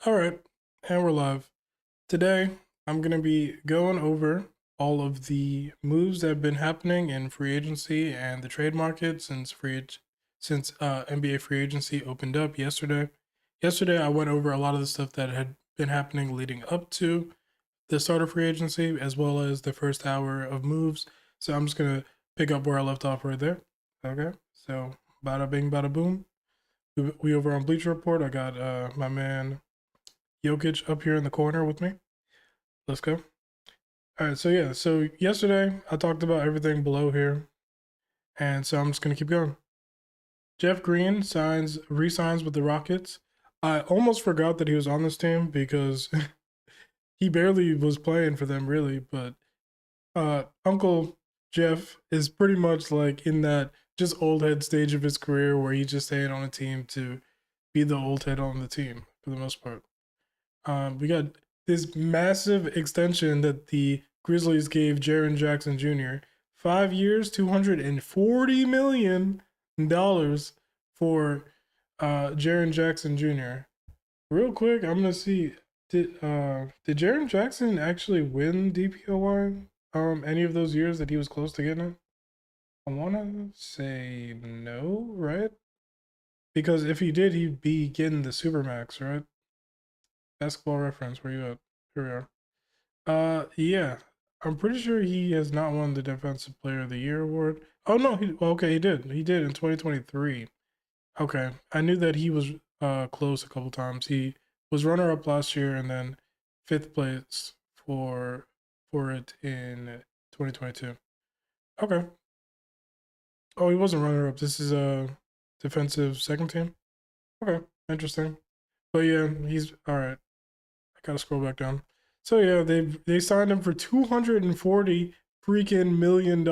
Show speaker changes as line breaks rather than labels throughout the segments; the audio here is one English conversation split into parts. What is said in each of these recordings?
All right, and we're live. Today, I'm going to be going over all of the moves that have been happening in free agency and the trade market since NBA free agency opened up yesterday. Yesterday, I went over a lot of the stuff that had been happening leading up to the start of free agency, as well as the first hour of moves. So I'm just going to pick up where I left off right there. Okay, so bada bing, bada boom. We over on Bleacher Report. I got my man Jokic up here in the corner with me. Let's go. All right, so yesterday I talked about everything below here, and so I'm just gonna keep going. Jeff Green resigns with the Rockets. I almost forgot that he was on this team because he barely was playing for them really, but Uncle Jeff is pretty much like in that just old head stage of his career where he's just staying on a team to be the old head on the team for the most part. We got this massive extension that the Grizzlies gave Jaren Jackson Jr. 5 years, $240 million for Jaren Jackson Jr. Real quick, I'm gonna see did Jaren Jackson actually win DPOY any of those years that he was close to getting it? I wanna say no, right? Because if he did, he'd be getting the Supermax, right? Basketball reference, where you at? Here we are. Yeah. I'm pretty sure he has not won the Defensive Player of the Year award. Oh no, okay, he did. He did in 2023. Okay. I knew that he was close a couple times. He was runner up last year and then fifth place for it in 2022. Okay. Oh, he wasn't runner up. This is a defensive second team. Okay, interesting. But yeah, he's all right. I gotta scroll back down. So yeah, they signed him for $240 freaking million,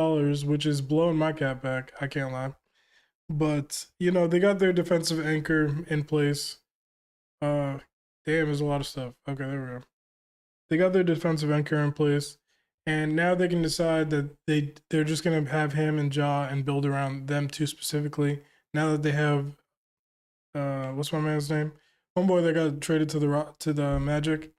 which is blowing my cap back. I can't lie. But they got their defensive anchor in place. Uh, damn, there's a lot of stuff. Okay, there we go. They got their defensive anchor in place, and now they can decide that they're just gonna have him and Ja and build around them two specifically. Now that they have what's my man's name? Homeboy that got traded to the Magic.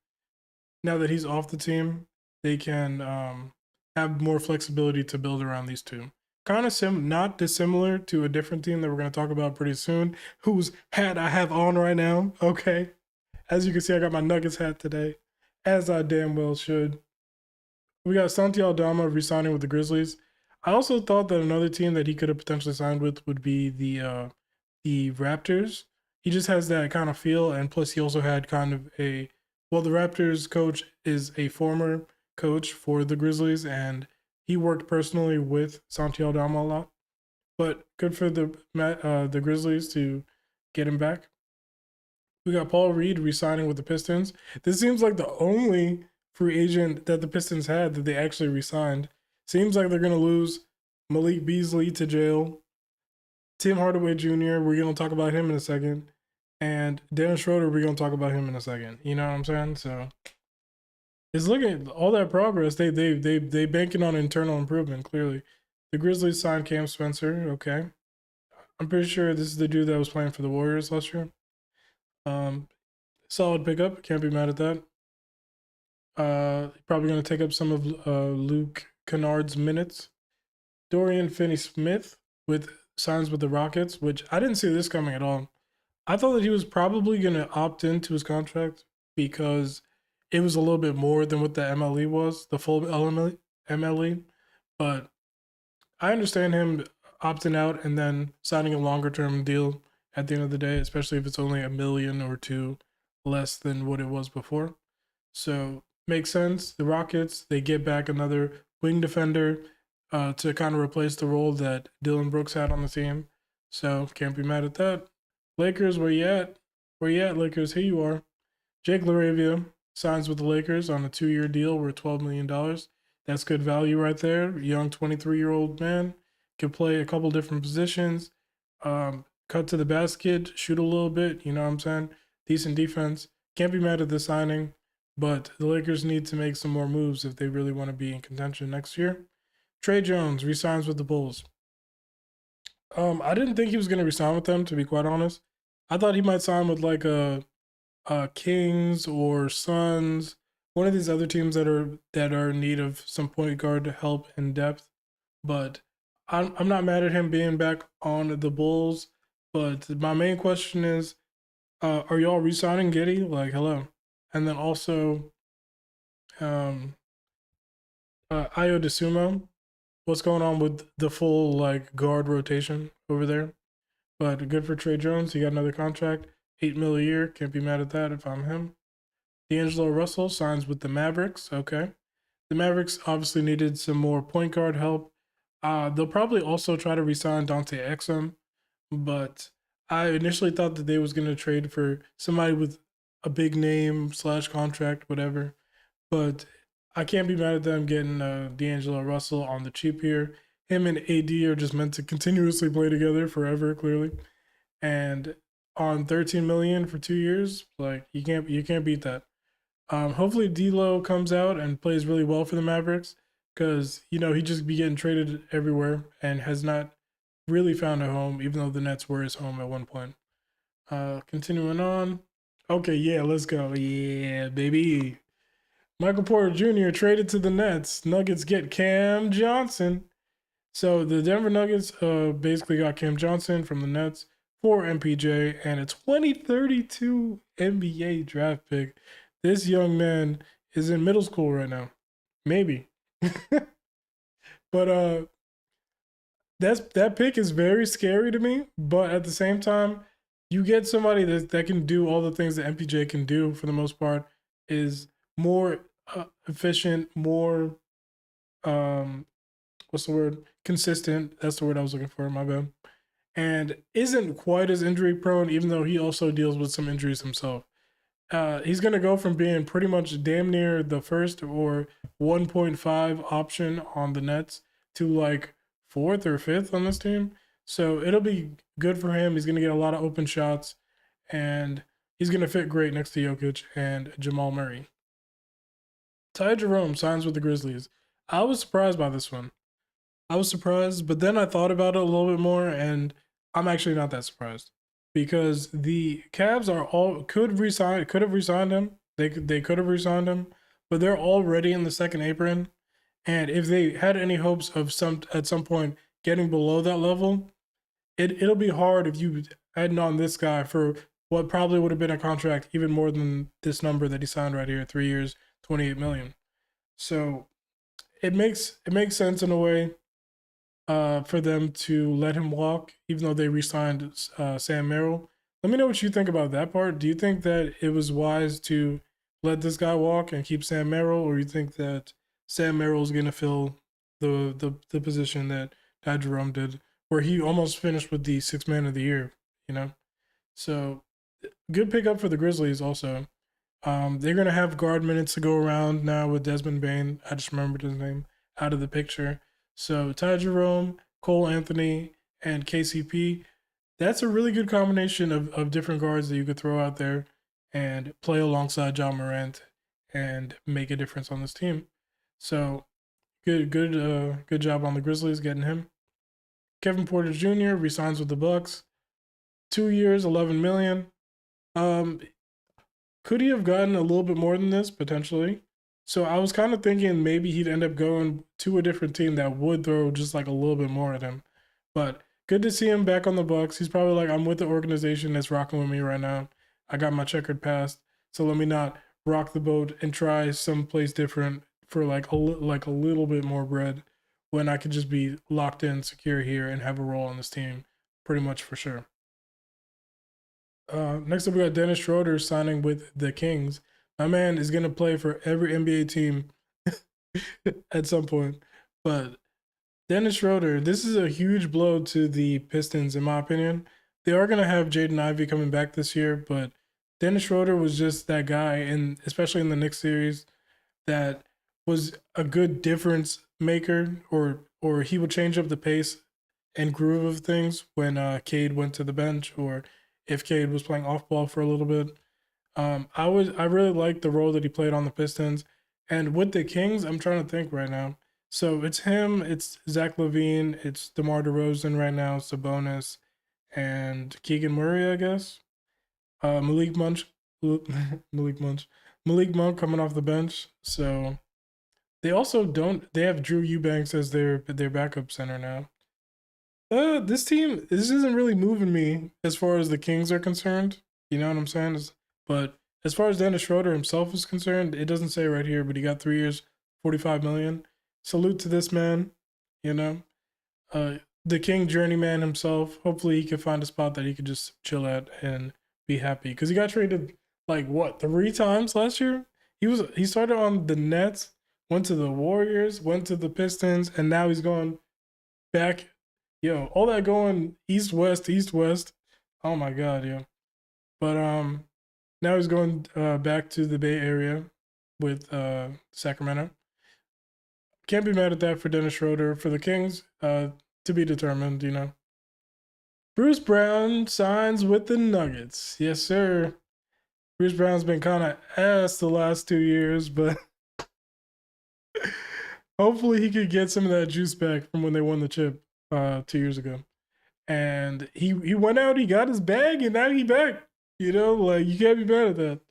Now that he's off the team, they can have more flexibility to build around these two. Kind of not dissimilar to a different team that we're going to talk about pretty soon, whose hat I have on right now. Okay. As you can see, I got my Nuggets hat today, as I damn well should. We got Santi Aldama re-signing with the Grizzlies. I also thought that another team that he could have potentially signed with would be the Raptors. He just has that kind of feel, and plus he also had kind of the Raptors coach is a former coach for the Grizzlies, and he worked personally with Santi Aldama a lot. But good for the Grizzlies to get him back. We got Paul Reed re-signing with the Pistons. This seems like the only free agent that the Pistons had that they actually re-signed. Seems like they're gonna lose Malik Beasley to jail. Tim Hardaway Jr. We're gonna talk about him in a second, and Dennis Schroeder. We're gonna talk about him in a second. You know what I'm saying? So it's looking all that progress. They banking on internal improvement. Clearly, the Grizzlies signed Cam Spencer. Okay, I'm pretty sure this is the dude that was playing for the Warriors last year. Solid pickup. Can't be mad at that. Probably going to take up some of Luke Kennard's minutes. Dorian Finney-Smith with signs with the Rockets, which I didn't see this coming at all. I thought that he was probably going to opt into his contract because it was a little bit more than what the MLE was, the full MLE. But I understand him opting out and then signing a longer term deal at the end of the day, especially if it's only $1 million or $2 million less than what it was before. So makes sense. The Rockets, they get back another wing defender to kind of replace the role that Dylan Brooks had on the team. So can't be mad at that. Lakers, where you at? Where you at, Lakers? Here you are. Jake LaRavia signs with the Lakers on a 2-year deal worth $12 million. That's good value right there. Young 23-year-old man can play a couple different positions. Cut to the basket, shoot a little bit. You know what I'm saying? Decent defense. Can't be mad at the signing. But the Lakers need to make some more moves if they really want to be in contention next year. Trey Jones resigns with the Bulls. I didn't think he was going to resign with them, to be quite honest. I thought he might sign with like Kings or Suns, one of these other teams that are in need of some point guard help and depth. But I'm not mad at him being back on the Bulls. But my main question is, are y'all re-signing Giddy? Like, hello. And then also, um, Ayo DeSumo. What's going on with the full like guard rotation over there? But good for Trey Jones. He got another contract, 8 mil a year. Can't be mad at that if I'm him. D'Angelo Russell signs with the Mavericks. Okay. The Mavericks obviously needed some more point guard help. They'll probably also try to resign Dante Exum, but I initially thought that they was going to trade for somebody with a big name slash contract, whatever. But I can't be mad at them getting D'Angelo Russell on the cheap here. Him and AD are just meant to continuously play together forever, clearly. And on 13 million for 2 years, like you can't beat that. Hopefully D'Lo comes out and plays really well for the Mavericks because he just be getting traded everywhere and has not really found a home, even though the Nets were his home at one point. Continuing on. Okay, yeah, let's go. Yeah, baby. Michael Porter Jr. traded to the Nets. Nuggets get Cam Johnson. So the Denver Nuggets basically got Cam Johnson from the Nets for MPJ and a 2032 NBA draft pick. This young man is in middle school right now. Maybe. But that pick is very scary to me. But at the same time, you get somebody that can do all the things that MPJ can do for the most part, is more efficient, more what's the word? Consistent. That's the word I was looking for. My bad. And isn't quite as injury prone, even though he also deals with some injuries himself. He's going to go from being pretty much damn near the first or 1.5 option on the Nets to like fourth or fifth on this team. So it'll be good for him. He's going to get a lot of open shots and he's going to fit great next to Jokic and Jamal Murray. Ty Jerome signs with the Grizzlies. I was surprised by this one. I was surprised, but then I thought about it a little bit more, and I'm actually not that surprised because the Cavs could have resigned him. They could have resigned him, but they're already in the second apron, and if they had any hopes of at some point getting below that level, it'll be hard if you adding on this guy for what probably would have been a contract even more than this number that he signed right here, 3 years, 28 million. So it makes sense in a way for them to let him walk, even though they re-signed Sam Merrill. Let me know what you think about that part. Do you think that it was wise to let this guy walk and keep Sam Merrill, or you think that Sam Merrill is going to fill the position that Ty Jerome did, where he almost finished with the sixth man of the year? So good pickup for the Grizzlies also. They're going to have guard minutes to go around now with Desmond Bane. I just remembered his name out of the picture. So Ty Jerome, Cole Anthony, and KCP, that's a really good combination of different guards that you could throw out there and play alongside John Morant and make a difference on this team. So good job on the Grizzlies getting him. Kevin Porter Jr. resigns with the Bucks. 2 years, 11 million. Could he have gotten a little bit more than this potentially? So I was kind of thinking maybe he'd end up going to a different team that would throw just like a little bit more at him. But good to see him back on the Bucks. He's probably like, I'm with the organization that's rocking with me right now. I got my checkered past, so let me not rock the boat and try someplace different for like a little bit more bread when I could just be locked in, secure here, and have a role on this team, pretty much for sure. Next up, we got Dennis Schroeder signing with the Kings. My man is going to play for every NBA team at some point. But Dennis Schroeder, this is a huge blow to the Pistons, in my opinion. They are going to have Jaden Ivey coming back this year, but Dennis Schroeder was just that guy, and especially in the Knicks series, that was a good difference maker, or he would change up the pace and groove of things when Cade went to the bench, or if Cade was playing off ball for a little bit. I really liked the role that he played on the Pistons, and with the Kings, I'm trying to think right now. So it's him, it's Zach LaVine, it's DeMar DeRozan right now, Sabonis, and Keegan Murray, I guess. Malik Monk, Malik Monk. Malik Monk coming off the bench. So they also don't. They have Drew Eubanks as their backup center now. This isn't really moving me as far as the Kings are concerned. You know what I'm saying? But as far as Dennis Schroeder himself is concerned, it doesn't say right here, but he got 3 years, 45 million. Salute to this man. You know, uh, the King journeyman himself. Hopefully, he can find a spot that he could just chill at and be happy. Because he got traded like what 3 times last year. He started on the Nets, went to the Warriors, went to the Pistons, and now he's going back. Yo, all that going east west. Oh my god, yo. But now he's going back to the Bay Area with Sacramento. Can't be mad at that for Dennis Schroeder. For the Kings, to be determined, you know. Bruce Brown signs with the Nuggets. Yes, sir. Bruce Brown's been kind of ass the last 2 years, but hopefully he could get some of that juice back from when they won the chip 2 years ago. And he went out, he got his bag, and now he back. You know, like you can't be mad at that.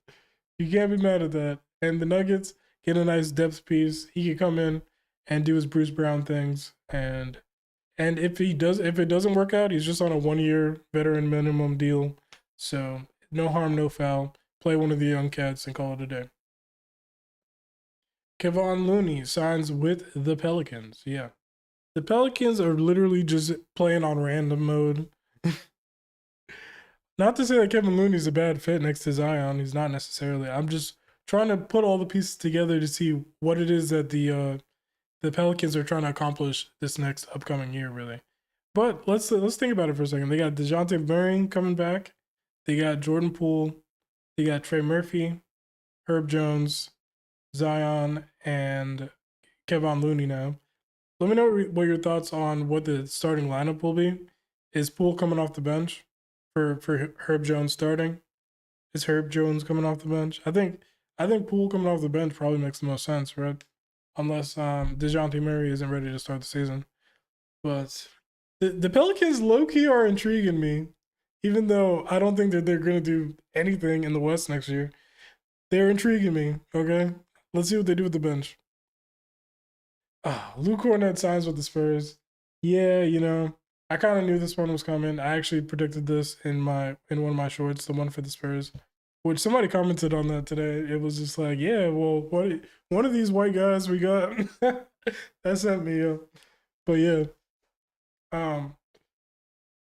You can't be mad at that. And the Nuggets get a nice depth piece. He could come in and do his Bruce Brown things. And if it doesn't work out, he's just on a 1 year veteran minimum deal. So no harm, no foul. Play one of the young cats and call it a day. Kevon Looney signs with the Pelicans. Yeah. The Pelicans are literally just playing on random mode. Not to say that Kevin Looney's a bad fit next to Zion. He's not necessarily. I'm just trying to put all the pieces together to see what it is that the Pelicans are trying to accomplish this next upcoming year, really. But let's think about it for a second. They got DeJounte Murray coming back. They got Jordan Poole. They got Trey Murphy, Herb Jones, Zion, and Kevon Looney now. Let me know what your thoughts on what the starting lineup will be. Is Poole coming off the bench for Herb Jones starting? Is Herb Jones coming off the bench? I think Poole coming off the bench probably makes the most sense, right? Unless DeJounte Murray isn't ready to start the season. But the Pelicans low-key are intriguing me, even though I don't think that they're going to do anything in the West next year. They're intriguing me, okay? Let's see what they do with the bench. Luke Cornett signs with the Spurs. Yeah, you know, I kind of knew this one was coming. I actually predicted this in one of my shorts, the one for the Spurs, which somebody commented on that today. It was just like, yeah, well, one of these white guys we got that sent me up. But yeah,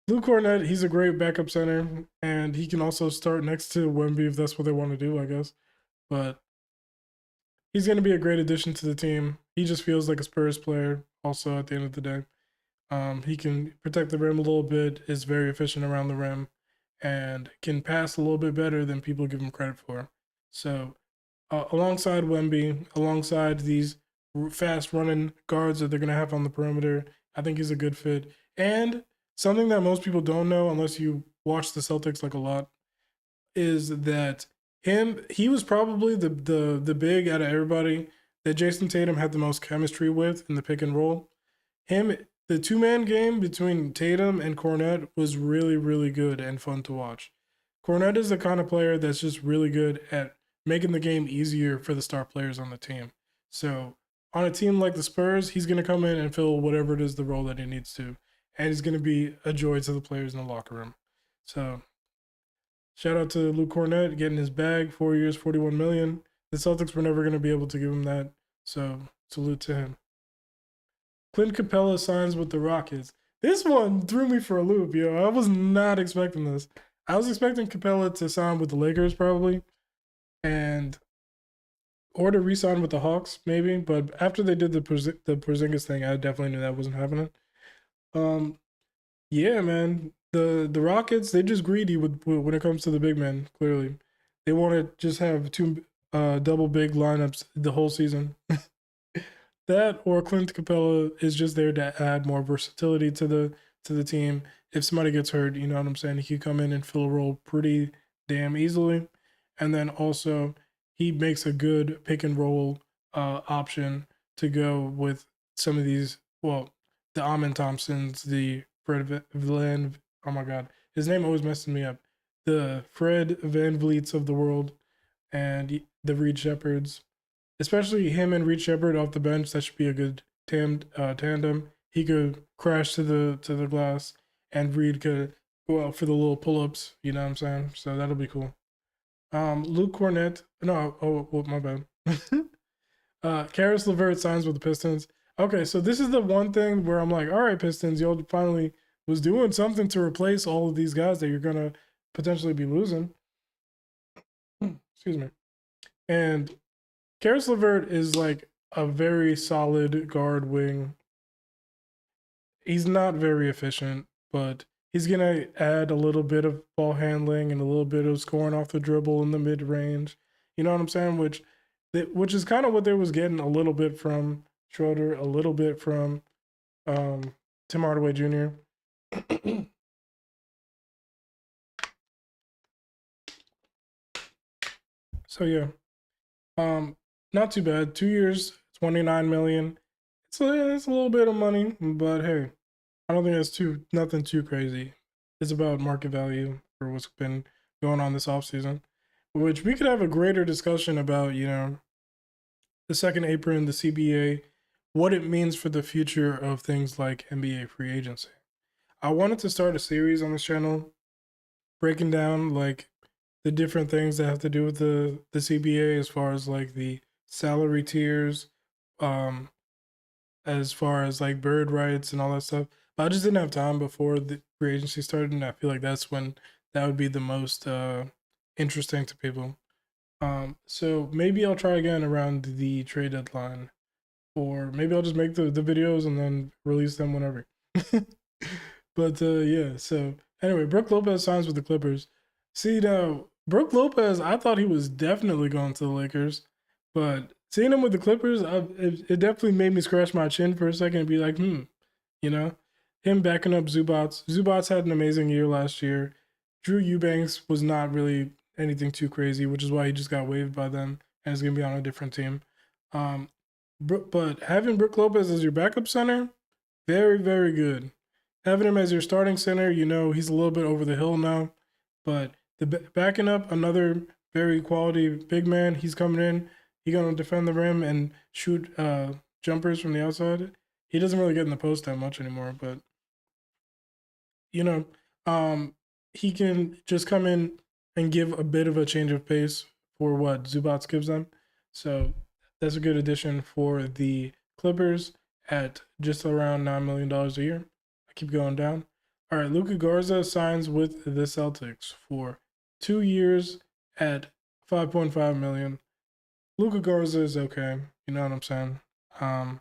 Luke Cornett, he's a great backup center, and he can also start next to Wemby if that's what they want to do, I guess. But he's going to be a great addition to the team. He just feels like a Spurs player also at the end of the day. He can protect the rim a little bit, is very efficient around the rim, and can pass a little bit better than people give him credit for. So alongside Wemby, alongside these fast running guards that they're going to have on the perimeter, I think he's a good fit. And something that most people don't know, unless you watch the Celtics like a lot, is that he was probably the big out of everybody that Jason Tatum had the most chemistry with in the pick and roll. The 2-man game between Tatum and Cornette was really, really good and fun to watch. Cornette is the kind of player that's just really good at making the game easier for the star players on the team. So on a team like the Spurs, he's going to come in and fill whatever it is the role that he needs to. And he's going to be a joy to the players in the locker room. So shout out to Luke Cornett getting his bag, 4 years, 41 million. The Celtics were never going to be able to give him that. So salute to him. Clint Capella signs with the Rockets. This one threw me for a loop, yo. I was not expecting this. I was expecting Capella to sign with the Lakers probably, or to re-sign with the Hawks maybe. But after they did the Porzingis thing, I definitely knew that wasn't happening. Yeah, man. The Rockets, they just greedy when it comes to the big men. Clearly, they want to just have two double big lineups the whole season. That or Clint Capella is just there to add more versatility to the team. If somebody gets hurt, you know what I'm saying, he can come in and fill a role pretty damn easily. And then also he makes a good pick and roll option to go with some of these. Well, the Amin Thompsons, the Fred Van. Oh my God, his name always messes me up. The Fred VanVleets of the world. and the Reed Shepherds, especially him and Reed Shepard off the bench. That should be a good tandem. He could crash to the glass, and Reed could go out for the little pull ups. You know what I'm saying? So that'll be cool. Luke Cornett. No, oh my bad. Karis LeVert signs with the Pistons. Okay, so this is the one thing where I'm like, all right, Pistons, y'all finally was doing something to replace all of these guys that you're gonna potentially be losing. Excuse me. And Karis LeVert is like a very solid guard wing. He's not very efficient, but he's gonna add a little bit of ball handling and a little bit of scoring off the dribble in the mid range. You know what I'm saying? Which is kind of what they was getting a little bit from Schroeder, a little bit from Tim Hardaway Jr. So yeah, not too bad. 2 years, 29 million. It's a little bit of money, but hey, I don't think that's nothing too crazy. It's about market value for what's been going on this offseason, which we could have a greater discussion about, the second apron, the CBA, what it means for the future of things like NBA free agency. I wanted to start a series on this channel breaking down like the different things that have to do with the CBA as far as like the salary tiers, um, as far as like bird rights and all that stuff. But I just didn't have time before the free agency started, and I feel like that's when that would be the most interesting to people. So maybe I'll try again around the trade deadline, or maybe I'll just make the videos and then release them whenever. But yeah, so anyway, Brook Lopez signs with the Clippers. See now, Brook Lopez, I thought he was definitely going to the Lakers, but seeing him with the Clippers, it definitely made me scratch my chin for a second and be like, you know, him backing up Zubats. Zubats had an amazing year last year. Drew Eubanks was not really anything too crazy, which is why he just got waived by them and is going to be on a different team. But having Brook Lopez as your backup center, very, very good. Having him as your starting center, he's a little bit over the hill now, but backing up another very quality big man, he's coming in. He's gonna defend the rim and shoot jumpers from the outside. He doesn't really get in the post that much anymore, but you know, he can just come in and give a bit of a change of pace for what Zubats gives them. So that's a good addition for the Clippers at just around $9 million a year. I keep going down. All right, Luka Garza signs with the Celtics for 2 years at 5.5 million. Luka Garza is okay. You know what I'm saying? I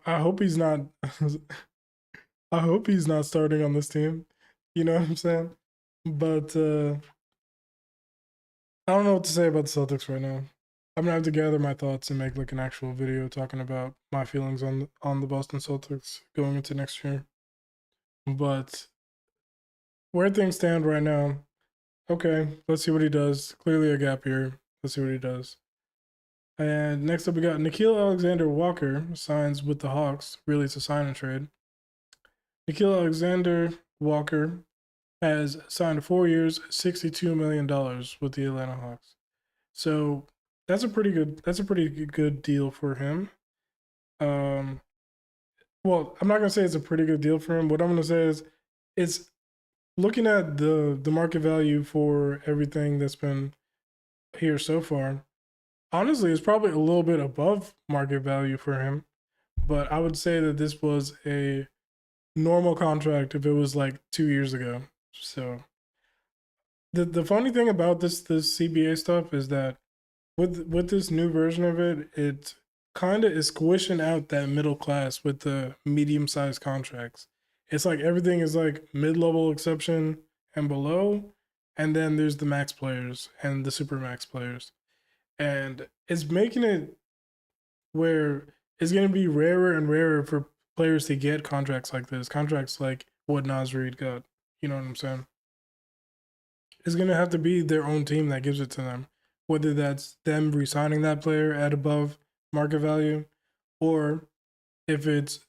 hope he's not I hope he's not starting on this team. You know what I'm saying? But I don't know what to say about the Celtics right now. I'm gonna have to gather my thoughts and make like an actual video talking about my feelings on the Boston Celtics going into next year. But where things stand right now, okay, let's see what he does. Clearly a gap here. Let's see what he does. And next up we got Nickeil Alexander-Walker signs with the Hawks. Really, it's a sign and trade. Nickeil Alexander-Walker has signed 4 years, $62 million with the Atlanta Hawks. So that's a pretty good deal for him. Well, I'm not gonna say it's a pretty good deal for him. What I'm gonna say is it's looking at the market value for everything that's been here so far. Honestly, it's probably a little bit above market value for him. But I would say that this was a normal contract if it was like 2 years ago. So the funny thing about this CBA stuff is that with this new version of it, it kind of is squishing out that middle class with the medium sized contracts. It's like everything is like mid level exception and below, and then there's the max players and the super max players, and it's making it where it's going to be rarer and rarer for players to get contracts like this, contracts like what Nas Reed got. You know what I'm saying? It's going to have to be their own team that gives it to them, whether that's them re-signing that player at above market value, or if it's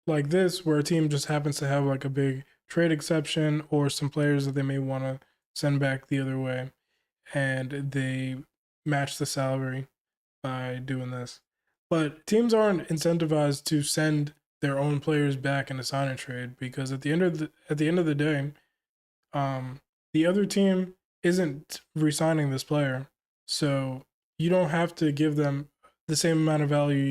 like this where a team just happens to have like a big trade exception or some players that they may want to send back the other way. and they match the salary by doing this. But teams aren't incentivized to send their own players back in a sign and trade because at the end of the day, um, the other team isn't re-signing this player, so you don't have to give them the same amount of value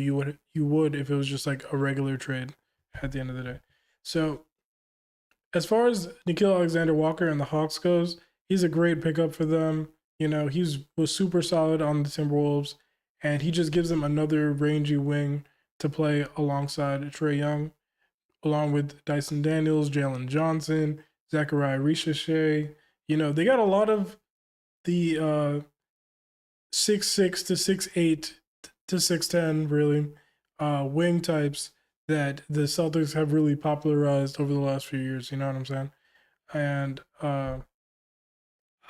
you would if it was just like a regular trade at the end of the day. So as far as Nikhil Alexander Walker and the Hawks goes, he's a great pickup for them. You know, was super solid on the Timberwolves, and he just gives them another rangy wing to play alongside Trey Young, along with Dyson Daniels, Jalen Johnson, Zachariah Ricochet. You know, they got a lot of the 6'6" to 6'8" to 6'10" really wing types that the Celtics have really popularized over the last few years. You know what I'm saying? And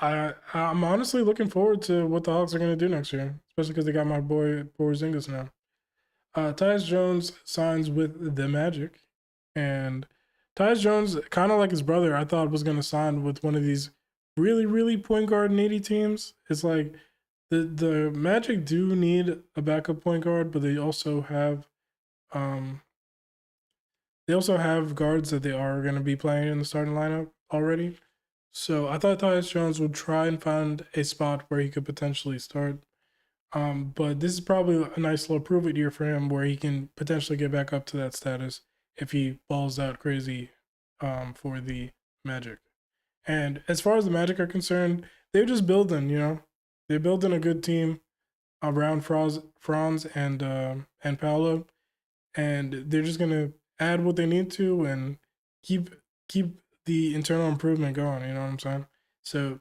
I'm honestly looking forward to what the Hawks are going to do next year, especially because they got my boy Porzingis now. Tyus Jones signs with the Magic, and Tyus Jones, kind of like his brother, I thought was going to sign with one of these really point guard needy teams. It's like the Magic do need a backup point guard, but um they also have guards that they are going to be playing in the starting lineup already. So I thought Tyus Jones would try and find a spot where he could potentially start. But this is probably a nice little prove it year for him where he can potentially get back up to that status if he balls out crazy for the Magic. And as far as the Magic are concerned, they're just building, you know. They're building a good team around Franz and Paolo, and they're just gonna add what they need to and keep keep the internal improvement going. You know what I'm saying? So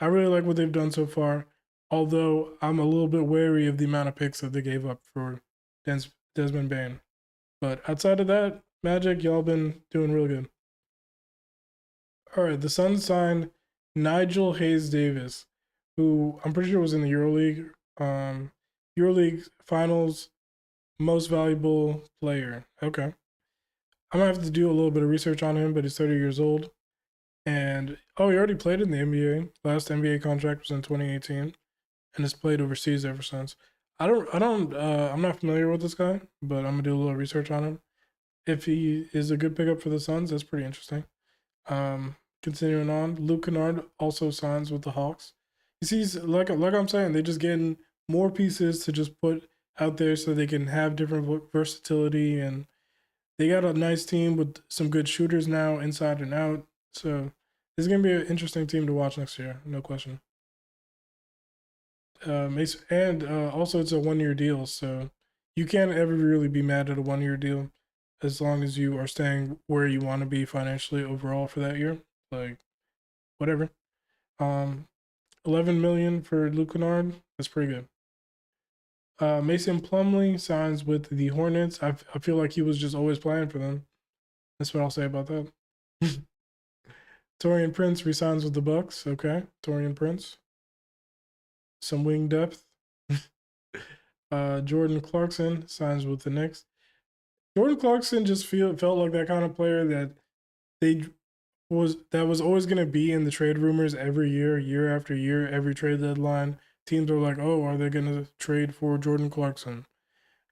I really like what they've done so far. Although I'm a little bit wary of the amount of picks that they gave up for Desmond Bain. But outside of that, Magic, y'all been doing real good. All right, the Suns signed Nigel Hayes Davis, who I'm pretty sure was in the EuroLeague. EuroLeague Finals Most Valuable Player. Okay. I'm gonna have to do a little bit of research on him, but he's 30 years old. And he already played in the NBA. Last NBA contract was in 2018, and has played overseas ever since. I'm not familiar with this guy, but I'm gonna do a little research on him. If he is a good pickup for the Suns, that's pretty interesting. Continuing on, Luke Kennard also signs with the Hawks. You see, like I'm saying, they're just getting more pieces to just put out there so they can have different versatility, and they got a nice team with some good shooters now, inside and out. So it's gonna be an interesting team to watch next year, no question. And also it's a 1 year deal, so you can't ever really be mad at a 1 year deal as long as you are staying where you want to be financially overall for that year. Like whatever. 11 million for Luke Kennard. That's pretty good. Mason Plumlee signs with the Hornets. I feel like he was just always playing for them. That's what I'll say about that. Torian Prince resigns with the Bucks. Okay, Torian Prince. Some wing depth. Jordan Clarkson signs with the Knicks. Jordan Clarkson just felt like that kind of player that they was always going to be in the trade rumors every year, year after year, every trade deadline. Teams are like, oh, are they going to trade for Jordan Clarkson?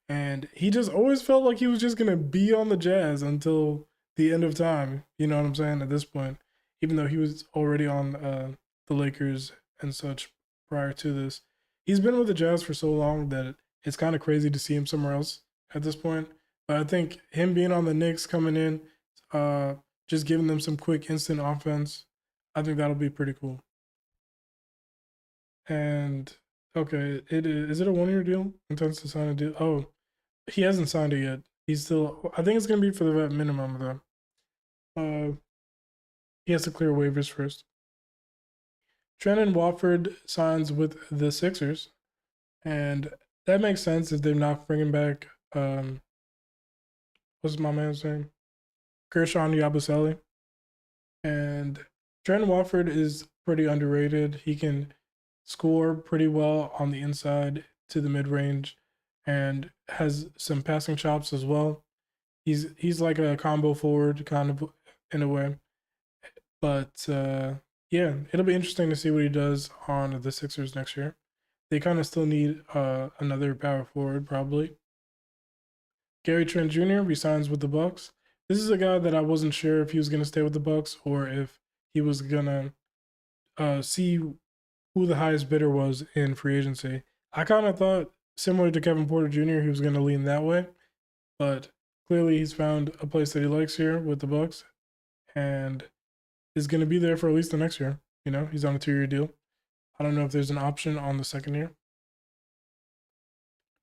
And he just always felt like he was just going to be on the Jazz until the end of time. You know what I'm saying? At this point, even though he was already on the Lakers and such prior to this, he's been with the Jazz for so long that it's kind of crazy to see him somewhere else at this point. But I think him being on the Knicks coming in, uh, just giving them some quick instant offense, I think that'll be pretty cool. And okay, is it a 1 year deal? Intends to sign a deal. Oh, he hasn't signed it yet. He's still. I think it's gonna be for the vet minimum though. Uh, he has to clear waivers first. Trendon Watford signs with the Sixers, and that makes sense if they're not bringing back. What's my man's name? Gershon Yabusele. And Trendon Watford is pretty underrated. He can score pretty well on the inside to the mid range, and has some passing chops as well. He's like a combo forward kind of in a way, but yeah, it'll be interesting to see what he does on the Sixers next year. They kind of still need another power forward, probably. Gary Trent Jr. resigns with the Bucks. This is a guy that I wasn't sure if he was going to stay with the Bucks or if he was gonna see who the highest bidder was in free agency. I kind of thought, similar to Kevin Porter Jr., he was going to lean that way, but clearly he's found a place that he likes here with the Bucks and is going to be there for at least the next year. You know, he's on a 2-year deal. I don't know if there's an option on the second year.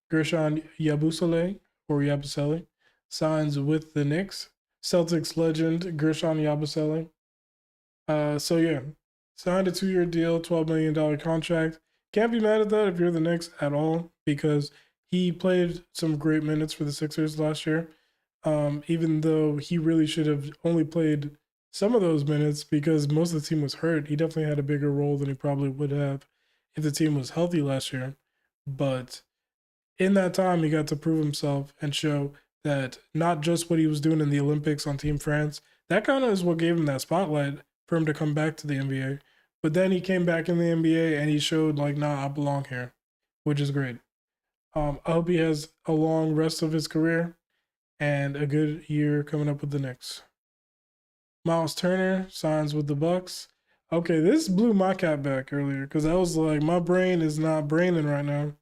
Gershon Yabusele or Yabusele signs with the Knicks. Celtics legend Gershon Yabusele. So yeah, signed a 2-year deal, $12 million contract. Can't be mad at that if you're the Knicks at all because he played some great minutes for the Sixers last year. Even though he really should have only played some of those minutes because most of the team was hurt. He definitely had a bigger role than he probably would have if the team was healthy last year. But in that time, he got to prove himself and show that not just what he was doing in the Olympics on Team France, that kind of is what gave him that spotlight for him to come back to the NBA. But then he came back in the NBA and he showed, like, nah, I belong here, which is great. I hope he has a long rest of his career and a good year coming up with the Knicks. Miles Turner signs with the Bucks. Okay, this blew my cap back earlier because I was like, my brain is not braining right now.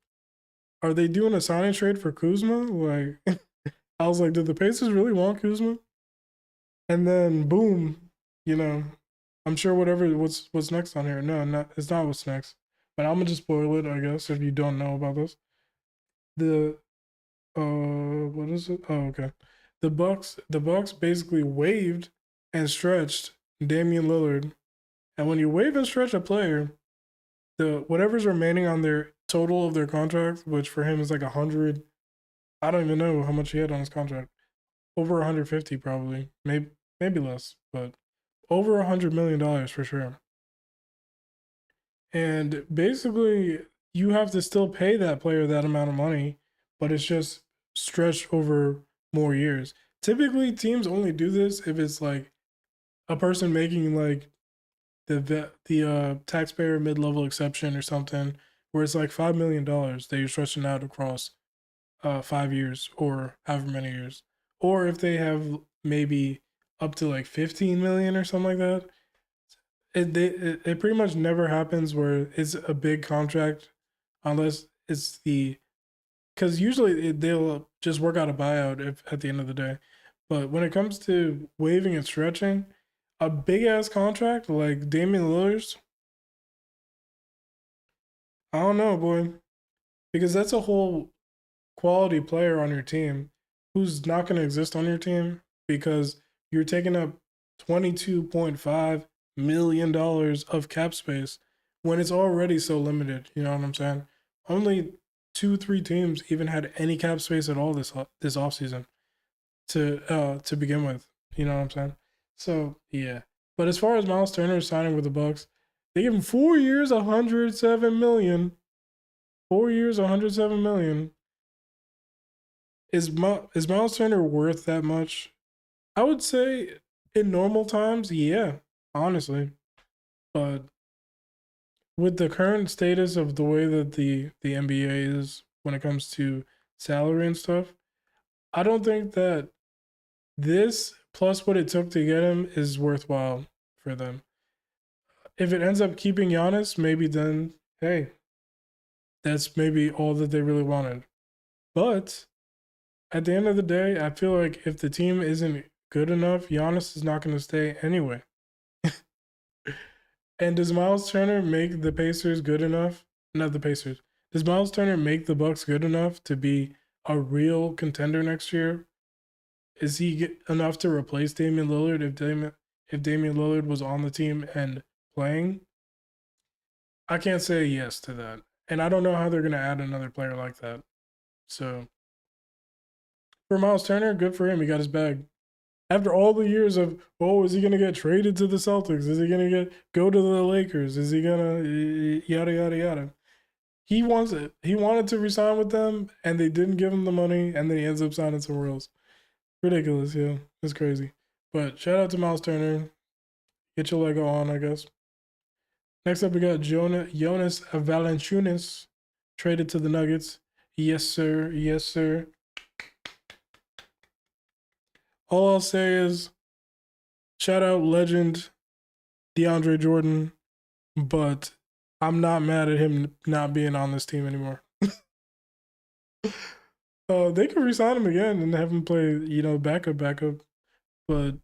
Are they doing a signing trade for Kuzma? Like, I was like, did the Pacers really want Kuzma? And then boom, you know, I'm sure what's next on here. No, not it's not what's next. But I'm gonna just spoil it, I guess, if you don't know about this. The what is it? Oh, okay. The Bucks basically waived and stretched Damian Lillard. And when you waive and stretch a player, the whatever's remaining on their total of their contract, which for him is like 100, I don't even know how much he had on his contract. Over 150 probably, maybe less, but over $100 million for sure. And basically, you have to still pay that player that amount of money, but it's just stretched over more years. Typically, teams only do this if it's like a person making like the taxpayer mid level exception or something, where it's like $5 million that you're stretching out across 5 years or however many years, or if they have maybe up to like 15 million or something like that. It pretty much never happens where it's a big contract unless it's because usually they'll just work out a buyout if at the end of the day. But when it comes to waiving and stretching, a big ass contract like Damian Lillard's, I don't know, boy, because that's a whole quality player on your team who's not going to exist on your team because you're taking up $22.5 million of cap space when it's already so limited. You know what I'm saying? Only 2, 3 teams even had any cap space at all this offseason to begin with. You know what I'm saying? So yeah. But as far as Miles Turner signing with the Bucks, they give him 4 years, 107 million. 4 years, 107 million. Is Miles Turner worth that much? I would say in normal times, yeah, honestly. But with the current status of the way that the NBA is when it comes to salary and stuff, I don't think that this plus what it took to get him is worthwhile for them. If it ends up keeping Giannis, maybe then hey, that's maybe all that they really wanted. But at the end of the day, I feel like if the team isn't good enough, Giannis is not going to stay anyway. And does Miles Turner make the Pacers good enough? Not the Pacers. Does Miles Turner make the Bucks good enough to be a real contender next year? Is he enough to replace Damian Lillard if Damian Lillard was on the team and playing? I can't say yes to that. And I don't know how they're going to add another player like that. So for Miles Turner, good for him. He got his bag. After all the years of, oh, is he gonna get traded to the Celtics? Is he gonna go to the Lakers? Is he gonna yada yada yada? He wants it. He wanted to resign with them, and they didn't give him the money, and then he ends up signing somewhere else. Ridiculous, yeah, it's crazy. But shout out to Miles Turner. Get your Lego on, I guess. Next up, we got Jonas Valanciunas traded to the Nuggets. Yes, sir. Yes, sir. All I'll say is shout out legend DeAndre Jordan, but I'm not mad at him not being on this team anymore. They could resign him again and have him play, backup. But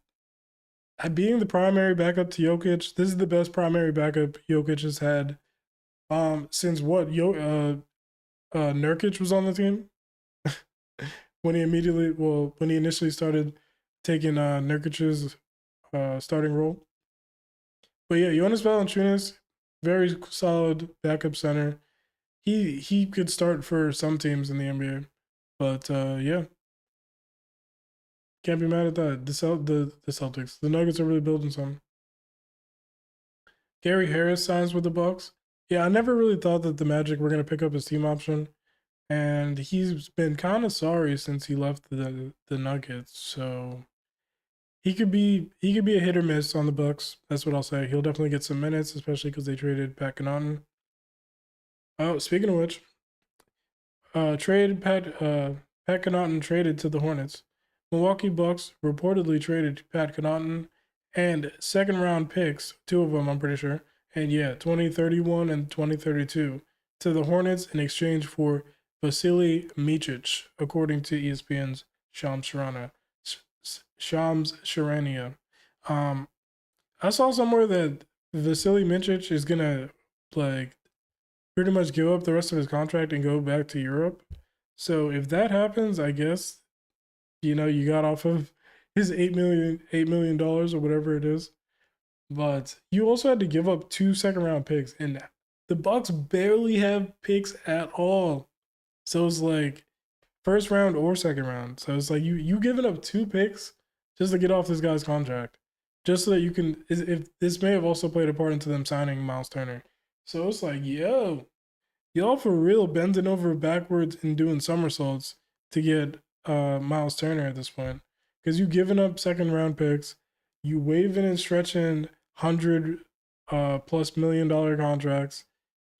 being the primary backup to Jokic, this is the best primary backup Jokic has had. Since what? Nurkic was on the team when he initially started taking Nurkic's starting role. But yeah, Jonas Valanciunas, very solid backup center. He could start for some teams in the NBA, but yeah, can't be mad at that. The Celtics, the Nuggets are really building something. Gary Harris signs with the Bucks. Yeah, I never really thought that the Magic were gonna pick up his team option, and he's been kind of sorry since he left the Nuggets. So he could be a hit or miss on the Bucks. That's what I'll say. He'll definitely get some minutes, especially because they traded Pat Connaughton. Oh, speaking of which, Pat Connaughton traded to the Hornets. Milwaukee Bucks reportedly traded Pat Connaughton and second round picks, two of them I'm pretty sure, and yeah, 2031 and 2032 to the Hornets in exchange for Vasily Micic, according to ESPN's Shams Charania. I saw somewhere that Vasily Micic is gonna like pretty much give up the rest of his contract and go back to Europe. So if that happens, I guess you got off of his $8 million or whatever it is. But you also had to give up 2 second-round picks, and the Bucks barely have picks at all. So it's like first round or second round. So it's like you giving up 2 picks just to get off this guy's contract, just so that you can. If this may have also played a part into them signing Miles Turner. So it's like, yo, y'all for real bending over backwards and doing somersaults to get Miles Turner at this point, because you giving up second round picks, you waving and stretching 100 plus $1 million contracts.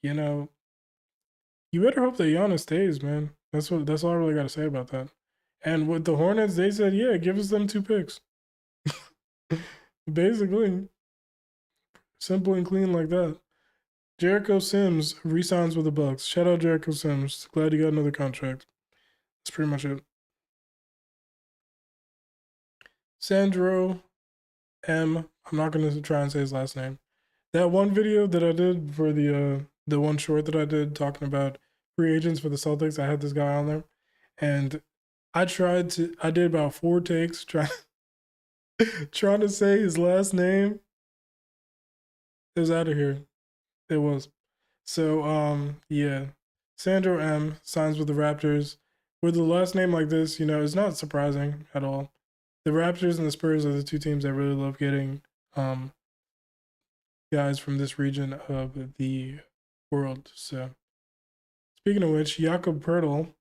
You know, you better hope that Giannis stays, man. That's all I really got to say about that. And with the Hornets, they said, yeah, give us them 2 picks. Basically, simple and clean like that. Jericho Sims resigns with the Bucks. Shout out Jericho Sims. Glad he got another contract. That's pretty much it. Sandro M. I'm not gonna try and say his last name. That one video that I did for the one short that I did talking about free agents for the Celtics, I had this guy on there, and I did about 4 takes trying to say his last name. It was out of here. It was. So yeah. Sandro M signs with the Raptors. With a last name like this, it's not surprising at all. The Raptors and the Spurs are the two teams that really love getting guys from this region of the world. So speaking of which, Jakob Pertl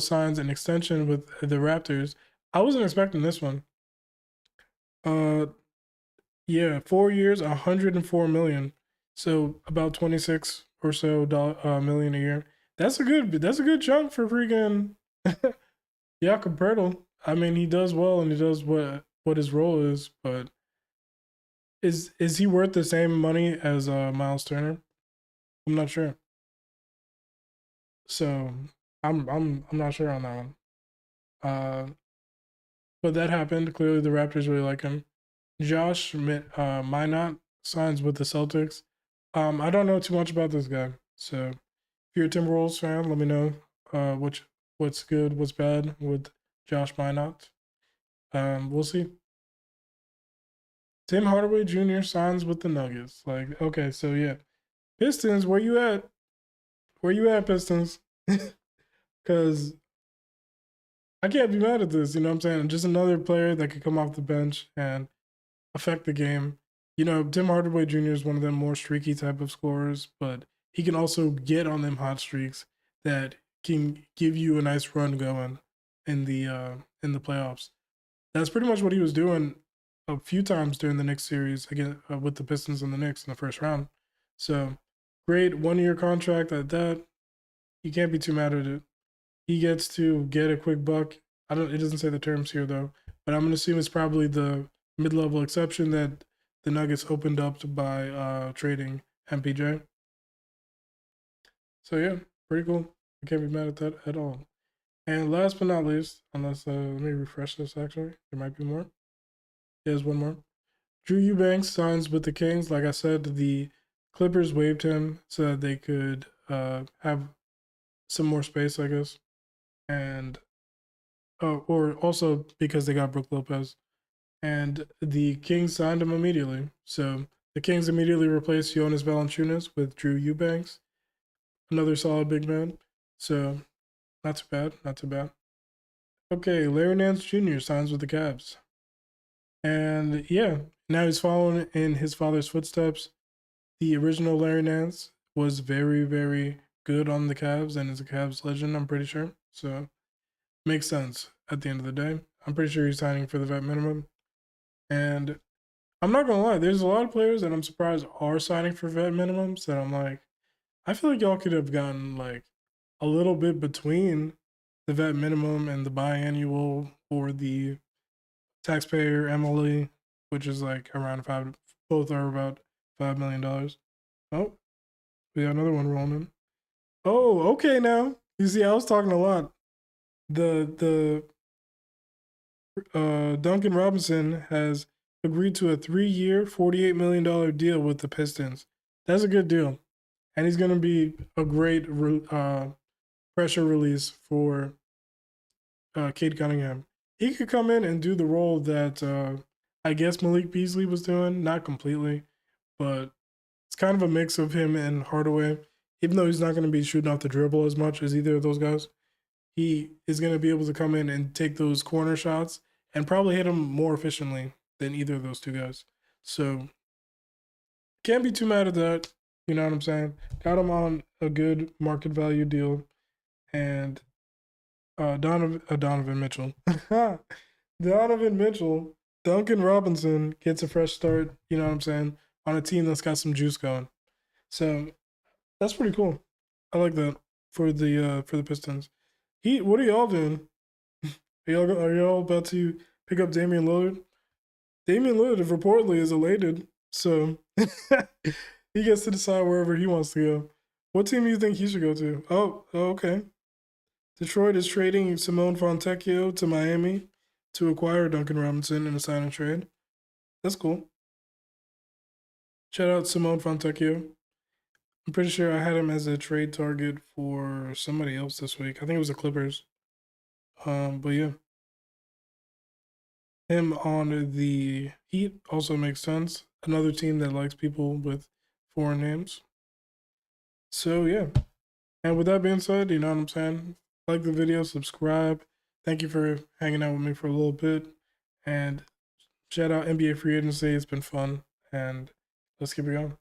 signs an extension with the Raptors. I wasn't expecting this one. Yeah, 4 years, 104 million. So about 26 or so million a year. That's a good chunk for freaking Jakob Pertl. I mean, he does well and he does what his role is, but is he worth the same money as Miles Turner? I'm not sure. So I'm not sure on that one. But that happened. Clearly, the Raptors really like him. Josh Minot signs with the Celtics. I don't know too much about this guy, so if you're a Timberwolves fan, let me know what's good, what's bad with Josh Minot. We'll see. Tim Hardaway Jr. signs with the Nuggets. Like, okay, so yeah, Pistons, where you at? Where you at, Pistons? Because I can't be mad at this. You know what I'm saying? Just another player that could come off the bench and affect the game. Tim Hardaway Jr. is one of them more streaky type of scorers, but he can also get on them hot streaks that can give you a nice run going in the playoffs. That's pretty much what he was doing a few times during the Knicks series again with the Pistons and the Knicks in the first round. So great 1 year contract at that. You can't be too mad at it. He gets to get a quick buck. I don't. It doesn't say the terms here though, but I'm gonna assume it's probably the mid-level exception that the Nuggets opened up by trading MPJ. So yeah, pretty cool. I can't be mad at that at all. And last but not least, unless let me refresh this actually, there might be more. There's one more. Drew Eubanks signs with the Kings. Like I said, the Clippers waived him so that they could have some more space, I guess, and or also because they got Brook Lopez, and the Kings signed him immediately. So the Kings immediately replaced Jonas Valanciunas with Drew Eubanks, another solid big man. So not too bad, not too bad. Okay, Larry Nance Jr. signs with the Cavs. And yeah, now he's following in his father's footsteps. The original Larry Nance was very, very good on the Cavs and is a Cavs legend, I'm pretty sure. So makes sense at the end of the day. I'm pretty sure he's signing for the vet minimum. And I'm not gonna lie, there's a lot of players that I'm surprised are signing for vet minimums that I'm like, I feel like y'all could have gotten like a little bit between the vet minimum and the biannual or the taxpayer MLE, which is like around five. Both are about $5 million. Oh, we got another one rolling. Oh, okay now. You see, I was talking a lot. The Duncan Robinson has agreed to a 3 year, $48 million deal with the Pistons. That's a good deal, and he's gonna be a great pressure release for Cade Cunningham. He could come in and do the role that I guess Malik Beasley was doing, not completely, but it's kind of a mix of him and Hardaway. Even though he's not going to be shooting off the dribble as much as either of those guys, he is going to be able to come in and take those corner shots and probably hit them more efficiently than either of those two guys. So can't be too mad at that. You know what I'm saying? Got him on a good market value deal, and Donovan Mitchell. Donovan Mitchell. Duncan Robinson gets a fresh start, you know what I'm saying, on a team that's got some juice going. So that's pretty cool. I like that for the Pistons. What are y'all doing? Are y'all about to pick up Damian Lillard? Damian Lillard reportedly is elated, so he gets to decide wherever he wants to go. What team do you think he should go to? Oh, okay. Detroit is trading Simone Fontecchio to Miami to acquire Duncan Robinson in a sign and trade. That's cool. Shout out Simone Fontecchio. I'm pretty sure I had him as a trade target for somebody else this week. I think it was the Clippers. But yeah, him on the Heat also makes sense. Another team that likes people with foreign names. So yeah. And with that being said, you know what I'm saying? Like the video, subscribe. Thank you for hanging out with me for a little bit. And shout out NBA Free Agency. It's been fun. And let's keep it going.